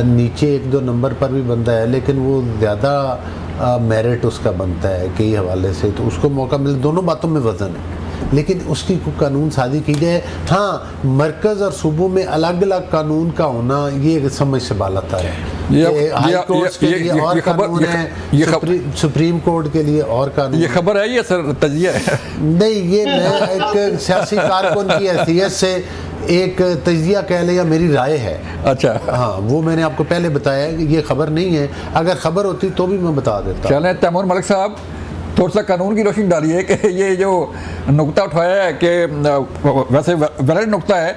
नीचे 1-2 नंबर पर भी बनता है, लेकिन वो ज़्यादा मेरिट उसका बनता है कई हवाले से, तो उसको मौका मिले। दोनों बातों में वज़न है, लेकिन उसकी कानून साजी की जाए। हाँ, मरकज़ और सूबों में अलग अलग कानून का होना ये समझ से बालता है। हाई कोर्ट के लिए और कानून है, सुप्रीम कोर्ट के लिए और कानून। ये खबर है, ये सर तजिया है? नहीं, ये मैं एक सियासी कारकुन की हैसियत से एक तजिया कह ले या मेरी राय है। अच्छा, हाँ, वो मैंने आपको पहले बताया कि ये खबर नहीं है। अगर खबर होती तो भी मैं बता देता। चलें तैमूर मलिक साहब, थोड़ा सा कानून की रोशनी डालिए कि ये जो नुक्ता उठाया है कि वैसे वैलिड नुक्ता है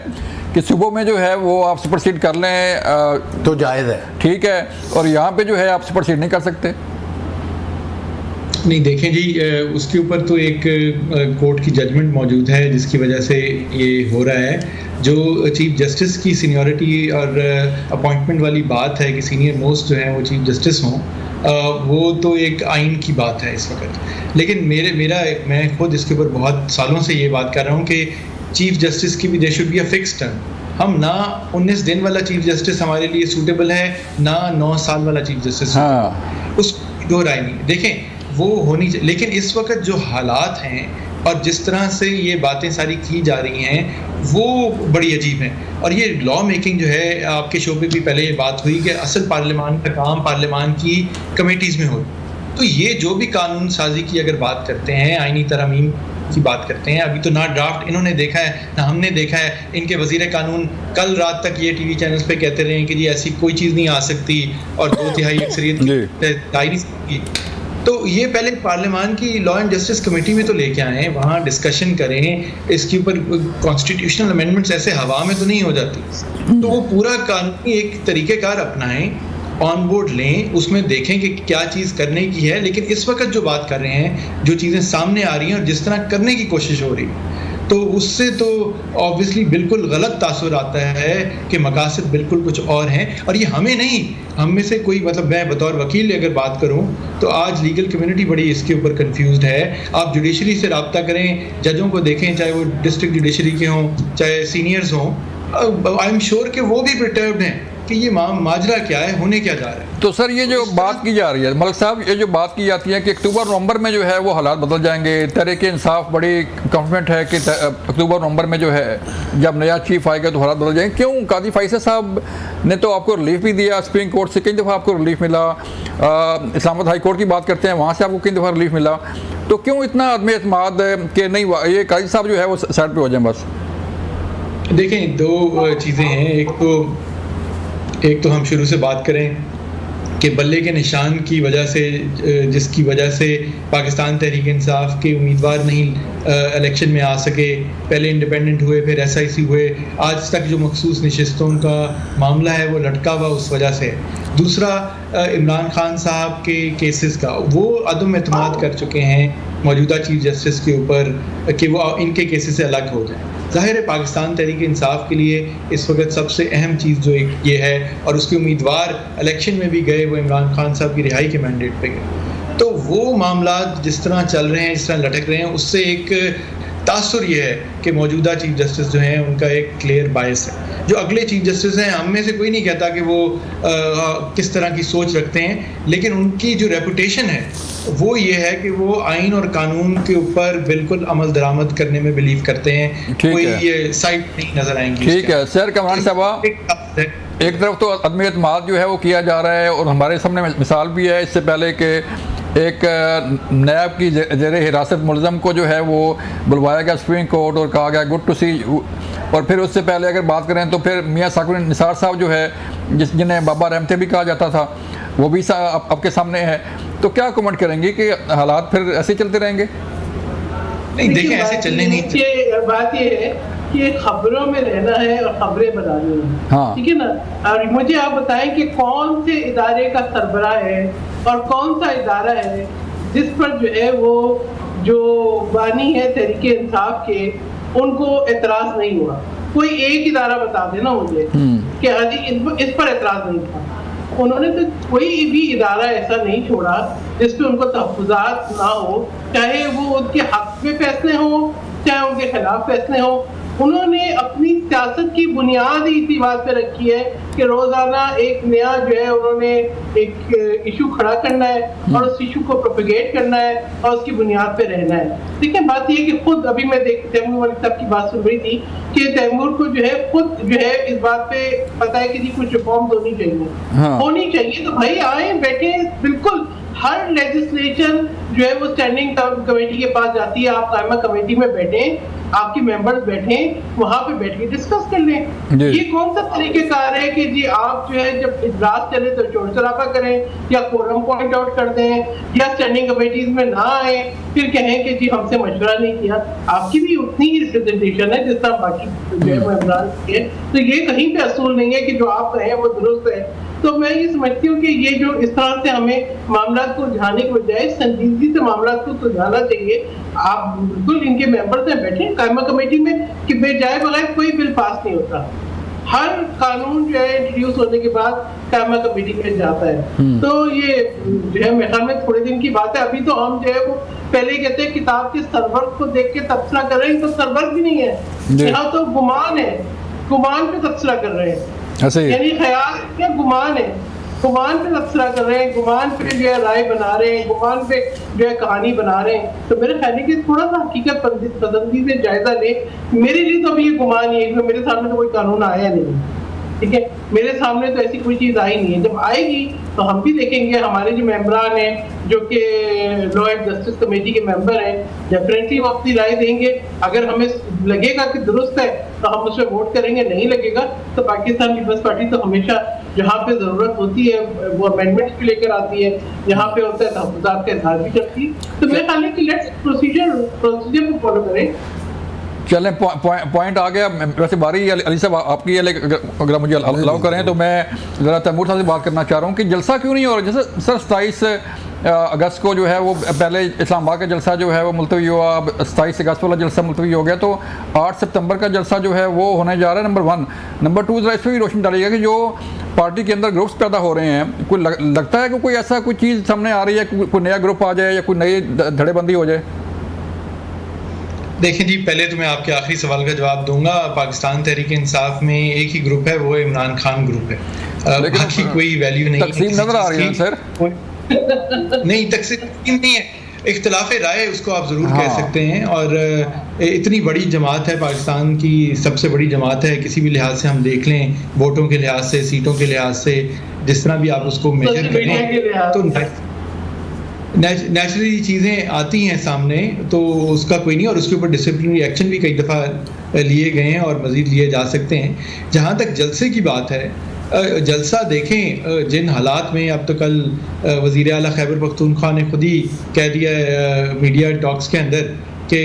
कि सूबों में जो है वो आप सुपरसीड कर लें तो जायज़ है, ठीक है, और यहाँ पे जो है आप सुपरसीड नहीं कर सकते। नहीं, देखें जी, उसके ऊपर तो एक कोर्ट की जजमेंट मौजूद है जिसकी वजह से ये हो रहा है। जो चीफ जस्टिस की सीनियरिटी और अपॉइंटमेंट वाली बात है कि सीनियर मोस्ट जो है वो चीफ जस्टिस हों, वो तो एक आइन की बात है इस वक्त। लेकिन मैं खुद इसके ऊपर बहुत सालों से ये बात कर रहा हूँ कि चीफ जस्टिस की भी there should be a fixed term. हम ना 19 दिन वाला चीफ जस्टिस हमारे लिए सूटेबल है, ना 9 साल वाला चीफ जस्टिस। हाँ। उस दो राय नहीं, देखें वो होनी चाहिए। लेकिन इस वक्त जो हालात हैं और जिस तरह से ये बातें सारी की जा रही हैं वो बड़ी अजीब हैं। और ये लॉ मेकिंग जो है, आपके शो पे भी पहले ये बात हुई कि असल पार्लियामान का काम पार्लियामान की कमेटीज़ में हो, तो ये जो भी कानून साजी की अगर बात करते हैं, आईनी तरमीम की बात करते हैं, अभी तो ना ड्राफ्ट इन्होंने देखा है ना हमने देखा है। इनके वजीर कानून कल रात तक ये टीवी चैनल्स पे कहते रहे कि जी ऐसी कोई चीज़ नहीं आ सकती और 2/3 अक्सरियत। तो ये पहले पार्लियामान की लॉ एंड जस्टिस कमेटी में तो लेके आए, वहाँ डिस्कशन करें इसके ऊपर। कॉन्स्टिट्यूशनल अमेंडमेंट्स ऐसे हवा में तो नहीं हो जाती, तो वो पूरा कानूनी एक तरीक़ेकार अपनाएं, ऑन बोर्ड लें, उसमें देखें कि क्या चीज़ करने की है। लेकिन इस वक्त जो बात कर रहे हैं, जो चीज़ें सामने आ रही हैं और जिस तरह करने की कोशिश हो रही है, तो उससे तो ऑब्वियसली बिल्कुल गलत तासुर आता है कि मकासद बिल्कुल कुछ और हैं। और ये हमें नहीं, हम में से कोई, मतलब मैं बतौर वकील अगर बात करूं तो आज लीगल कम्युनिटी बड़ी इसके ऊपर कंफ्यूज्ड है। आप जुडिशरी से रब्ता करें, जजों को देखें, चाहे वो डिस्ट्रिक्ट जुडिशरी के हों चाहे सीनियर्स हों, आई एम श्योर कि वो भी परटर्ब्ड हैं कि ये माजरा क्या है, होने क्या जा रहा है। तो सर ये जो बात की जा रही है मलिक साहब, ये जो बात की जाती है कि अक्टूबर-नवंबर में जो है वो हालात बदल जाएंगे, तहरीक इंसाफ बड़ी कॉन्फिडेंट है कि अक्टूबर-नवंबर में जो है जब नया चीफ आएगा तो हालात बदल जाएंगे। क्यों? काजी फैसल साहब ने तो आपको रिलीफ भी दिया, सुप्रीम कोर्ट से कई दफ़ा आपको रिलीफ मिला, इस्लामाबाद हाई कोर्ट की बात करते हैं, वहाँ से आपको कई दफ़ा रिलीफ मिला, तो क्यों इतना अदम एतमाद कि नहीं ये काजी साहब जो है वो साइड पर हो जाए बस? देखें, दो चीज़ें हैं। एक तो हम शुरू से बात करें कि बल्ले के निशान की वजह से, जिसकी वजह से पाकिस्तान तहरीक इंसाफ के उम्मीदवार नहीं इलेक्शन में आ सके, पहले इंडिपेंडेंट हुए फिर SIC हुए, आज तक जो मखसूस नशिस्तों का मामला है वो लटका हुआ उस वजह से। दूसरा, इमरान खान साहब के केसेस का वो अदम एतमाद कर चुके हैं मौजूदा चीफ जस्टिस के ऊपर कि वो इनके केसेस से अलग हो जाए। ज़ाहिर है पाकिस्तान तहरीक इंसाफ के लिए इस वक्त सबसे अहम चीज़ जो ये है, और उसके उम्मीदवार इलेक्शन में भी गए, वो इमरान खान साहब की रिहाई के मैंडेट पे गए। तो वो मामला जिस तरह चल रहे हैं, जिस तरह लटक रहे हैं, उससे एक तासुर ये है कि मौजूदा चीफ जस्टिस जो हैं उनका एक क्लियर बायस है। जो अगले चीफ जस्टिस हैं, हम में से कोई नहीं कहता कि वो किस तरह की सोच रखते हैं, लेकिन उनकी जो रेपुटेशन है वो ये है कि वो आइन और कानून के ऊपर बिल्कुल अमल दरामद करने में बिलीव करते हैं, कोई ये साइड नहीं नजर आएंगी। ठीक है सर कमरान साहब, एक तरफ तो अदम एतमाद जो है वो किया जा रहा है और हमारे सामने मिसाल भी है इससे पहले कि एक नायब की ज़ेर हिरासत मुलज़म को जो है वो बुलवाया गया सुप्रीम कोर्ट और कहा गया गुड टू सी। और फिर उससे पहले अगर बात करें तो फिर मियाँ साकिब निसार साहब जो है जिन्हें बाबा रहमते भी कहा जाता था, वो भी आपके सामने है, तो क्या कमेंट करेंगे कि हालात फिर ऐसे चलते रहेंगे? नहीं देखिए, ऐसे चलने नहीं। बात ये है कि खबरों में रहना है और खबरें बनानी है। हाँ। ठीक है ना। और मुझे आप बताएं कि कौन से इदारे का सरबराह है और कौन सा इदारा है जिस पर जो है वो जो बानी है तहरीके इंसाफ के, उनको एतराज नहीं हुआ? कोई एक इदारा बता देना मुझे कि हाजी इस पर एतराज नहीं था। उन्होंने तो कोई भी इदारा ऐसा नहीं छोड़ा जिस पे उनको तहफ़्फ़ुज़ात ना हो, चाहे वो उनके हक में फैसले हो चाहे उनके खिलाफ फैसले हो। उन्होंने अपनी सियासत की बुनियाद ही इसी बात पे रखी है कि रोजाना एक नया जो है उन्होंने एक इशू खड़ा करना है और उस इशू को प्रोपेगेट करना है और उसकी बुनियाद पे रहना है। देखिए बात ये कि खुद अभी मैं तैमूर मलिक साहब की बात सुन रही थी कि तैमूर को जो है खुद जो है इस बात पे पता है कि जी कुछ रिफॉर्म्स होनी चाहिए। हाँ। होनी चाहिए तो भाई आए बैठे, बिल्कुल हर लेजिस्लेशन जो है वो स्टैंडिंग कमेटी के पास जाती है। आप कायमा कमेटी में बैठे, आपके मेंबर्स बैठे, वहां पे बैठ के डिस्कस कर लें। ये कौन सा तरीकेकार है कि जी आप जो है जब इजलास चले तो शोर शराबा करें या कोरम पॉइंट आउट कर दें या स्टैंडिंग कमेटीज में ना आए फिर कहें कि जी हमसे मशवरा नहीं किया। आपकी भी उतनी ही रिप्रेजेंटेशन है जिस तरह बाकी जो है मेंबरान की है, तो ये कहीं पे असूल नहीं है कि जो आप कहें वो दुरुस्त है। तो मैं ये समझती हूँ कि ये जो इस तरह से हमें मामला को उलझाने के बजाय संजीदगी से मामला को सुलझाना चाहिए। आप बिल्कुल इनके मेंबर से बैठे कायमा कमेटी में कि बेजाए बगैर कोई बिल पास नहीं होता। हर कानून जो है इंट्रोड्यूस होने के बाद कायमा कमेटी में जाता है। तो ये जो है मेरे ख्याल में थोड़े दिन की बात है। अभी तो हम जो है वो पहले कहते हैं किताब के सरवर्क को देख के तबसरा कर रहे हैं, तो सरवर्क भी नहीं है, यहाँ तो गुमान है, गुमान पे तबसरा कर रहे हैं। यानी ख्याल क्या गुमान है, गुमान पे तबसरा कर रहे हैं, गुमान पे जो है राय बना रहे हैं, गुमान पे जो है कहानी बना रहे हैं। तो मेरे ख्याल है कि थोड़ा सा हकीकत पसंदी से जायजा ले। मेरे लिए तो अभी ये गुमान ही है, मेरे सामने तो कोई कानून आया नहीं, ठीक है, मेरे सामने तो ऐसी कोई चीज आई नहीं है। जब आएगी तो हम भी देखेंगे, हमारे जो मेंबरान हैं जो कि लॉ एंड जस्टिस कमेटी के मेंबर हैं, डेफिनेटली वो अपनी राय देंगे। अगर हमें लगेगा कि दुरुस्त है तो हम उस पर वोट करेंगे, नहीं लगेगा तो पाकिस्तान पीपल्स पार्टी तो हमेशा जहाँ पे जरूरत होती है वो अमेंडमेंट्स भी लेकर आती है, जहाँ पे होता है तहफ़्फ़ुज़ात का इज़हार भी करती है। तो मेरे ख्याल है कि लेट्स प्रोसीजर को फॉलो करें। चलें, पॉइंट आ गया। वैसे बारी अली साहब आपकी है, अगर मुझे अलाउ करें तो मैं ज़रा तैमूर साहब से बात करना चाह रहा हूँ कि जलसा क्यों नहीं हो रहा? जैसे सर 27 अगस्त को जो है वो पहले इस्लामाबाद का जलसा जो है वो मुलतवी हुआ, अब 27 अगस्त वाला जलसा मुलतवी हो गया, तो 8 सितंबर का जलसा जो है वो होने जा रहा है। नंबर 1। नंबर 2 ज़रा इस पर भी रोशनी डालिएगा कि जो पार्टी के अंदर ग्रुप्स पैदा हो रहे हैं, कोई लगता है कि कोई ऐसा कोई चीज़ सामने आ रही है, कोई नया ग्रुप आ जाए या कोई नई धड़ेबंदी हो जाए? देखिए जी, पहले तो मैं आपके आखिरी सवाल का जवाब दूंगा। पाकिस्तान तहरीक इंसाफ में एक ही ग्रुप है, वो इमरान खान ग्रुप है, बाकी कोई वैल्यू नहीं। तकसीम नजर आ रही है सर? नहीं, तकसीम नहीं है, इख्तिलाफ राय उसको आप ज़रूर कह सकते हैं। और इतनी बड़ी जमात है, पाकिस्तान की सबसे बड़ी जमात है, किसी भी लिहाज से हम देख लें, वोटों के लिहाज से, सीटों के लिहाज से, जिस तरह भी आप उसको मेजर करें, तो नेचुरली चीज़ें आती हैं सामने, तो उसका कोई नहीं। और उसके ऊपर डिसिप्लिनरी एक्शन भी कई दफ़ा लिए गए हैं और मज़ीद लिए जा सकते हैं। जहाँ तक जलसे की बात है, जलसा देखें जिन हालात में, अब तो कल वज़ीर आला खैबर पख्तूनख्वा ने खुद ही कह दिया मीडिया टॉक्स के अंदर कि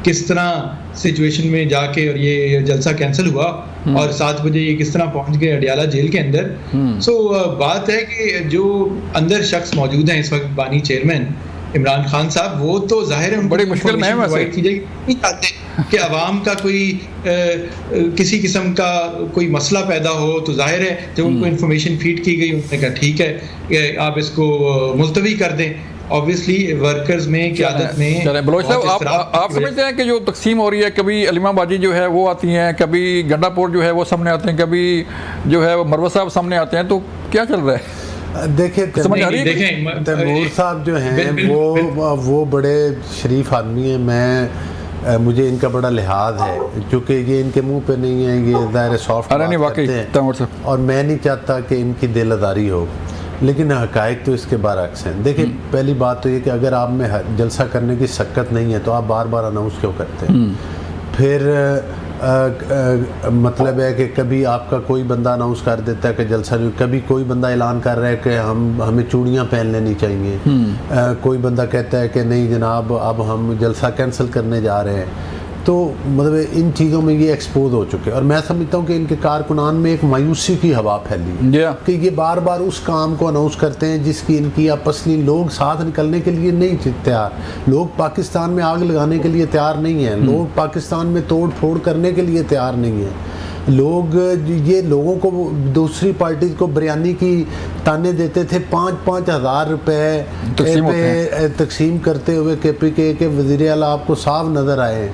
किस तरह सिचुएशन में जाके और ये जलसा कैंसिल हुआ और 7 बजे ये किस तरह पहुंच गए अडियाला जेल के अंदर। सो बात है कि जो अंदर शख्स मौजूद हैं इस वक्त बानी चेयरमैन इमरान खान साहब, वो तो जाहिर है बड़ी मुश्किल में है वैसे की जाएगी, नहीं चाहते कि अवाम का कोई किसी किस्म का कोई मसला पैदा हो। तो जाहिर है जब उनको इन्फॉर्मेशन फीड की गई, उन्होंने कहा ठीक है आप इसको मुलतवी कर दें। ऑब्वियसली वर्कर्स में क़यादत में बलोच साहब आप समझते हैं कि जो तकसीम हो रही है, कभी अलीमाबाजी जो है वो आती हैं, कभी गंडापुर जो है वो सामने आते हैं, कभी जो है मरवा साहब सामने आते हैं, तो क्या चल रहा है? देखिए तैमूर साहब जो हैं वो बड़े शरीफ आदमी हैं। मुझे इनका बड़ा लिहाज है, क्योंकि ये इनके मुंह पे नहीं है, ये ज़ाहिर सॉफ्ट करते हैं और मैं नहीं चाहता कि इनकी दिल आज़ारी हो, लेकिन हक़ाइक़ तो इसके बरअक्स हैं। देखिए पहली बात तो ये कि अगर आप में जलसा करने की शक्कत नहीं है तो आप बार बार अनाउंस क्यों करते हैं? फिर मतलब है कि कभी आपका कोई बंदा अनाउंस कर देता है कि जलसा नहीं, कभी कोई बंदा ऐलान कर रहा है कि हमें चूड़ियाँ पहन लेनी चाहिए, कोई बंदा कहता है कि नहीं जनाब अब हम जलसा कैंसिल करने जा रहे हैं। तो मतलब इन चीज़ों में ये एक्सपोज हो चुके हैं और मैं समझता हूँ कि इनके कारकुनान में एक मायूसी की हवा फैली है कि ये बार बार उस काम को अनाउंस करते हैं जिसकी इनकी आपसली लोग साथ निकलने के लिए नहीं तैयार। लोग पाकिस्तान में आग लगाने के लिए तैयार नहीं हैं, लोग पाकिस्तान में तोड़ फोड़ करने के लिए तैयार नहीं हैं। लोग ये लोगों को दूसरी पार्टी को बिरयानी की ताने देते थे, 5-5 हज़ार रुपये तकसीम करते हुए KPK के वज़ीर आला आपको साफ नज़र आए।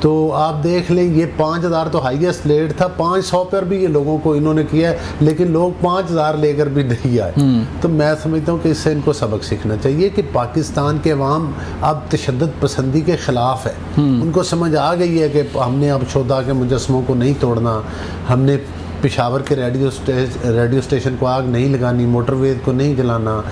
तो आप देख लें ये 5,000 तो हाईएस्ट रेट था, 500 पर भी ये लोगों को इन्होंने किया है, लेकिन लोग 5,000 लेकर भी नहीं आए। तो मैं समझता हूँ कि इससे इनको सबक सीखना चाहिए कि पाकिस्तान के अवाम अब तशद्दुद पसंदी के ख़िलाफ़ है। उनको समझ आ गई है कि हमने अब शोधा के मुजस्मों को नहीं तोड़ना, हमने पेशावर के रेडियो स्टेशन को आग नहीं लगानी, मोटरवेज को नहीं जलाना,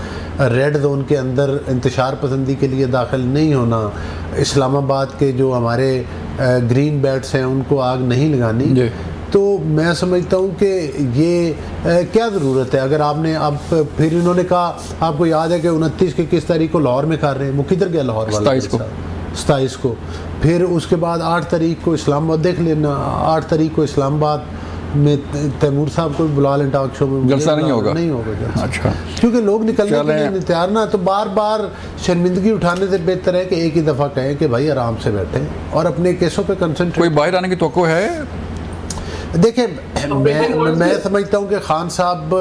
रेड जोन के अंदर इंतशार पसंदी के लिए दाखिल नहीं होना, इस्लामाबाद के जो हमारे ग्रीन बेल्ट्स हैं उनको आग नहीं लगानी। तो मैं समझता हूँ कि ये क्या ज़रूरत है। अगर आपने अब फिर इन्होंने कहा, आपको याद है कि 29 की किस तारीख को लाहौर में कर रहे हैं, वो किधर गया लाहौर वाला? 27 को। फिर उसके बाद 8 तारीख को इस्लामाबाद, देख लेना 8 तारीख को इस्लामाबाद में तैमूर साहब को बुला लें टॉक शो में, जलसा नहीं होगा जलसा। अच्छा, क्योंकि लोग निकलने के लिए नहीं तैयार ना। तो बार बार शर्मिंदगी उठाने से बेहतर है कि एक ही दफ़ा कहें कि भाई आराम से बैठें और अपने केसों पे कंसंट्रेट। कोई बाहर आने की तवक्को है? देखिए मैं समझता हूँ कि खान साहब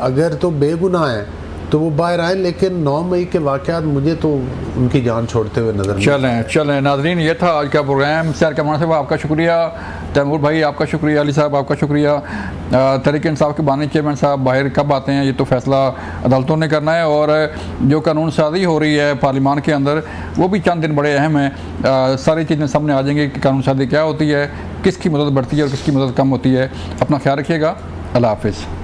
अगर तो बेगुनाह हैं तो वो बाहर आए, लेकिन 9 मई के वाक़यात मुझे तो उनकी जान छोड़ते हुए नजर नहीं। चलें नाज़रीन, ये था आज का प्रोग्राम। सैर कमरान साहब आपका शुक्रिया, तैमूर भाई आपका शुक्रिया, अली साहब आपका शुक्रिया। तहरीक इंसाफ के बानी चेयरमैन साहब बाहर कब आते हैं ये तो फैसला अदालतों ने करना है, और जो कानून साजी हो रही है पार्लियामान के अंदर वो भी चंद दिन बड़े अहम हैं। सारी चीज़ें सामने आ जाएंगी कि कानून साजी क्या होती है, किसकी मदद बढ़ती है और किसकी मदद कम होती है। अपना ख्याल रखिएगा, अल्लाह हाफिज़।